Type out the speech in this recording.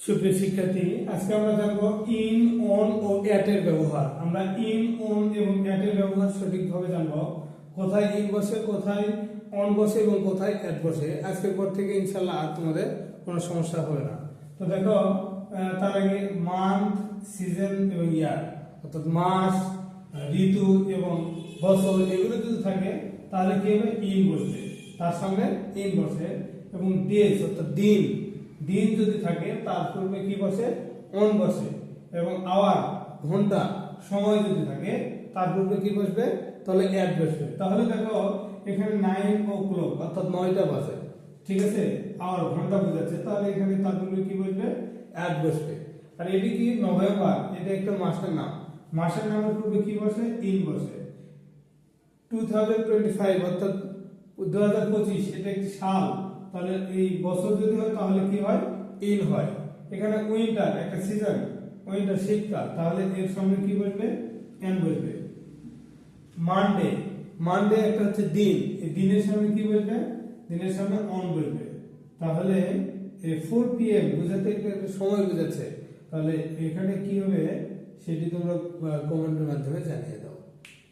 সুপ্রিয় শিক্ষার্থী, আজকে আমরা জানবো ইন, অন ও অ্যাট এর ব্যবহার। আমরা ইন, অন এবং অ্যাট এর ব্যবহার সঠিকভাবে জানবো। কোথায় ইন বসে, কোথায় অন বসে এবং কোথায় অ্যাট বসে। আজকের পর থেকে ইনশাআল্লাহ আর তোমাদের কোনো সমস্যা হবে না। তো দেখো, তার আগে মান্থ, সিজন এবং ইয়ার, অর্থাৎ মাস, ঋতু এবং বছর এগুলো যদি থাকে তাহলে কি হবে, ইন বসবে, তার সঙ্গে ইন বসে। এবং ডেজ অর্থাৎ দিন, দিন যদি থাকে তার পূর্বে কি বসে, অন বসে। এবং আওয়ার ঘন্টা, সময় যদি থাকে তার পূর্বে কি বসবে, তাহলে অ্যাট বসবে। তাহলে দেখো এখানে 9 o'clock অর্থাৎ 9টা বাজে, ঠিক আছে, আওয়ার ঘন্টা বোঝাচ্ছে, তাহলে এখানে তার পূর্বে কি বসবে, অ্যাট বসবে। আর এটি কি নভেম্বর, এটা একটা মাসের নাম, মাসের নামের পূর্বে কি বসে, ইন বসে। 2025 অর্থাৎ 2025 এটা একটি সাল, তাহলে এই বছর যদি হয় তাহলে কি হয়, ইন হয়। এখানে উইন্টার একটা সিজন, উইন্টার শীতকাল, তাহলে এর সামনে কি বসবে, এন বসবে। মানডে, মানডে একটা হচ্ছে দিন, এই দিনের সামনে কি বসবে, দিনের সামনে অন বসবে। তাহলে 4 PM বুঝাতে একটা সময় বোঝাচ্ছে, তাহলে এখানে কি হবে সেটি তোমরা কমেন্টের মাধ্যমে জানিয়ে দাও।